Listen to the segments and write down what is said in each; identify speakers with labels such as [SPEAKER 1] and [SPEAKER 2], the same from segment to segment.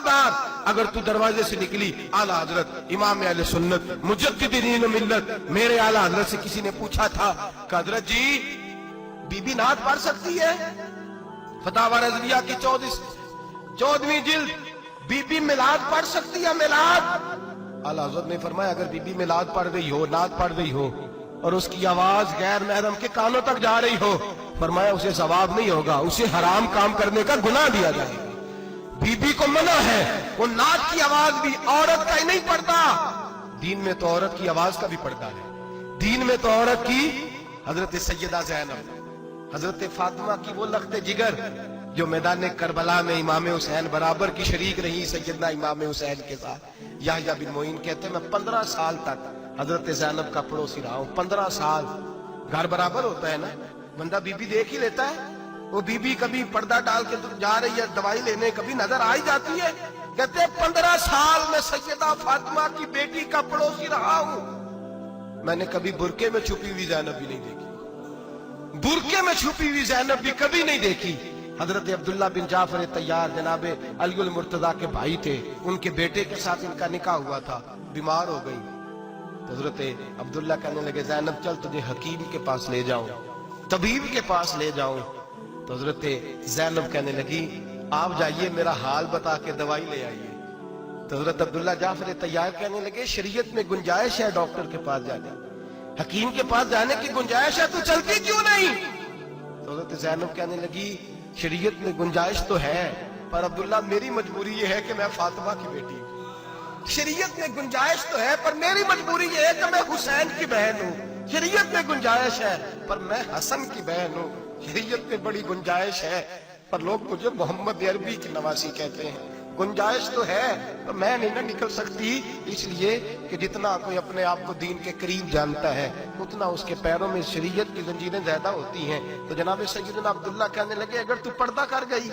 [SPEAKER 1] खबरदार अगर तू दरवाजे से निकली, आला हजरत इमाम अहले सुन्नत मुजद्दिदीन मिल्लत मेरे आला हजरत से किसी ने पूछा था कि हजरत जी बीबी नात पढ़ सकती है? फतावा रज़विया की 14वीं जिल्द, बीबी मिलाद पढ़ सकती है? मिलाद। आला हजरत ने फरमाया अगर बीबी मिलाद पढ़ रही हो, नात पढ़ रही हो और उसकी आवाज गैर महरम के कानों तक जा रही हो, फरमाया उसे सवाब नहीं होगा, उसे हराम काम करने का गुनाह दिया जाएगा। बीबी को मना है, वो नात की आवाज भी औरत का ही नहीं पड़ता, दीन में तो औरत की आवाज का भी पर्दा है। दीन में तो औरत की हजरत सैयदा ज़ैनब, हजरत फातिमा की वो लख्ते जिगर जो मैदान करबला में इमाम हुसैन बराबर की शरीक रही सैयदना इमाम हुसैन के साथ। याह्या बिन मोइन कहते मैं 15 साल तक हजरत ज़ैनब का पड़ोसी रहा हूं। 15 साल, घर बराबर होता है ना, बंदा बीबी देख ही लेता है। वो बीबी कभी पर्दा डाल के जा रही है दवाई लेने, कभी नजर आ ही जाती है। कहते 15 साल में सैयदा फातिमा की बेटी का पड़ोसी रहा हूं, मैंने कभी बुरके में छुपी हुई ज़ैनब भी नहीं देखी। बुरके में छुपी हुई ज़ैनब भी कभी नहीं देखी। हजरत अब्दुल्ला बिन जाफर तैयार जनाबे अली मुर्तजा के भाई थे, उनके बेटे के साथ इनका निकाह हुआ था, बीमार हो गई। तो हजरत अब्दुल्ला कहने लगे ज़ैनब चल तुझे हकीम के पास ले जाऊं, तबीब के पास ले जाऊं। तो हजरत ज़ैनब कहने लगी आप जाइए, मेरा हाल बता के दवाई ले आइए। तो हजरत अब्दुल्ला जाफर तैयार कहने लगे शरीयत में गुंजाइश है डॉक्टर के पास जाने, हकीम के पास जाने की गुंजाइश है, तू चलती क्यों नहीं? तो हजरत ज़ैनब कहने लगी शरीयत में गुंजाइश तो है, पर अब्दुल्ला मेरी मजबूरी ये है कि मैं फातिमा की बेटी हूं। शरीयत में गुंजाइश तो है पर मेरी मजबूरी ये है कि मैं हुसैन की बहन हूं। शरीयत में गुंजाइश है पर मैं हसन की बहन हूं। शरीयत में बड़ी गुंजाइश है पर लोग मुझे मोहम्मद अरबी की नवासी कहते हैं। गुंजाइश तो है पर मैं नहीं ना निकल सकती, इसलिए कि जितना कोई अपने आप को दीन के करीब जानता है उतना उसके पैरों में शरीयत की जंजीरें ज्यादा होती हैं। तो जनाब सैयदना अब्दुल्ला कहने लगे अगर तू पर्दा कर गई,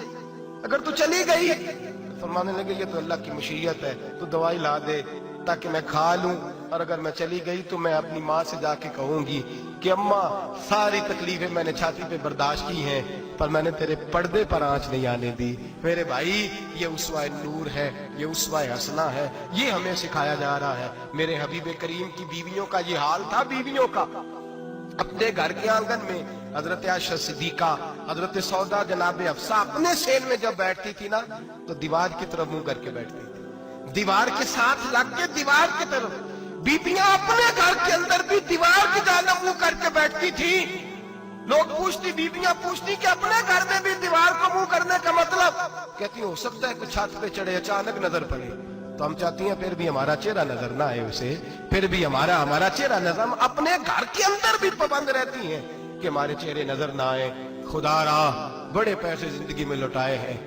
[SPEAKER 1] अगर तू चली गई, तो फरमाने लगे ये तो अल्लाह की मशीयत है, तू दवाई ला दे ताकि मैं खा लूं, और अगर मैं चली गई तो मैं अपनी माँ से जाके कहूंगी कि अम्मा सारी तकलीफें मैंने छाती पे बर्दाश्त की हैं पर मैंने तेरे पर्दे पर आंच नहीं आने दी। मेरे भाई ये उसवा नूर है, ये उसवा हसना है, ये हमें सिखाया जा रहा है। मेरे हबीब करीम की बीवियों का ये हाल था। बीवियों का अपने घर के आंगन में हजरत आयशा सिद्दीका, हजरत सौदा जनाबे अफसा अपने सेन में जब बैठती थी ना तो दीवार की तरफ मुंह करके बैठती थी, दीवार के साथ लग के दीवार की तरफ। बीबियां अपने घर के अंदर भी दीवार की जानब मुंह करके बैठती थी। लोग पूछती, बीबियां पूछती कि अपने घर में भी दीवार को मुंह करने का मतलब? कहती हो सकता है कि छत पे चढ़े अचानक नजर पड़े, तो हम चाहती हैं फिर भी हमारा चेहरा नजर ना आए उसे, फिर भी हमारा चेहरा नजर। हम अपने घर के अंदर भी पाबंद रहती हैं कि हमारे चेहरे नजर ना आए। खुदारा बड़े पैसे जिंदगी में लुटाए हैं,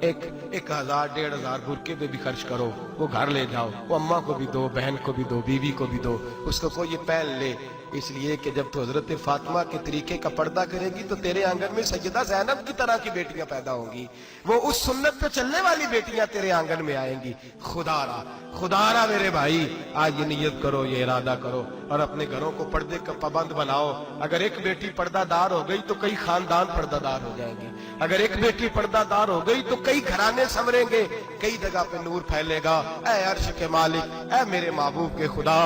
[SPEAKER 1] 1000 1500 बुरके पे भी खर्च करो, वो घर ले जाओ, वो अम्मा को भी दो, बहन को भी दो, बीवी को भी दो, उसको कोई ये पहन ले। इसलिए कि जब तो हजरत फातिमा के तरीके का पर्दा करेगी तो तेरे आंगन में सैयदा ज़ैनब की तरह की बेटियां पैदा होंगी, वो उस सुन्नत पे चलने वाली बेटियां तेरे आंगन में आएंगी। खुदारा मेरे भाई आज ये नियत करो, ये इरादा करो और अपने घरों को पर्दे का पाबंद बनाओ। अगर एक बेटी पर्दादार हो गई तो कई खानदान पर्दादार हो जाएंगे, अगर एक बेटी पर्दादार हो गई तो कई घराने संवरेंगे, कई जगह पे नूर फैलेगा। ऐ अर्श के मालिक, ऐ मेरे महबूब के खुदा,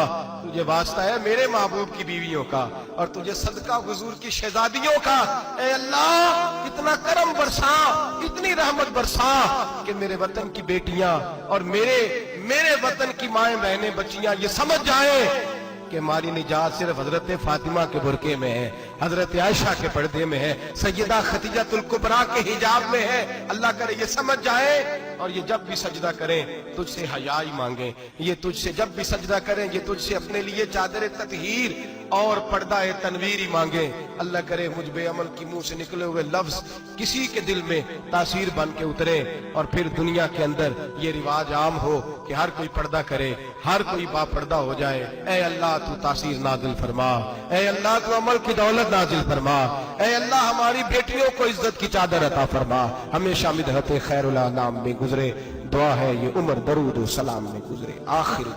[SPEAKER 1] तुझे वास्ता है मेरे महबूब की बीवियों का और तुझे सदका हुजूर की शहजादियों का। ऐ अल्लाह इतना करम बरसा, इतनी रहमत बरसा कि मेरे वतन की बेटियां और मेरे वतन की माएं बहनें बच्चियां ये समझ जाए कि हमारी निजात सिर्फ हजरत फातिमा के बुरके में है, हजरत आयशा के पर्दे में है, सैयदा खदीजातुल कुबरा के हिजाब में है। अल्लाह करे ये समझ जाए और ये जब भी सजदा करें तुझसे हयाई मांगे, ये तुझसे जब भी सजदा करें ये तुझसे अपने लिए चादर ततहीर और पर्दा तनवीर ही मांगे। अल्लाह करे मुझ बेअमल की मुंह से निकले हुए लफ्ज किसी के दिल में तासीर बन के उतरे और फिर दुनिया के अंदर ये रिवाज आम हो कि हर कोई पर्दा करे, हर कोई बापर्दा हो जाए। ऐ अल्लाह तू तासीर नाजिल फरमा, ऐ अल्लाह तू अमल की दौलत नाजिल फरमा, ऐ अल्लाह हमारी बेटियों को इज्जत की चादर अता फरमा। हमेशा मिदहत खैरुल अनाम में गुजरे, दुआ है ये उम्र दरूद व सलाम में गुजरे। आखिर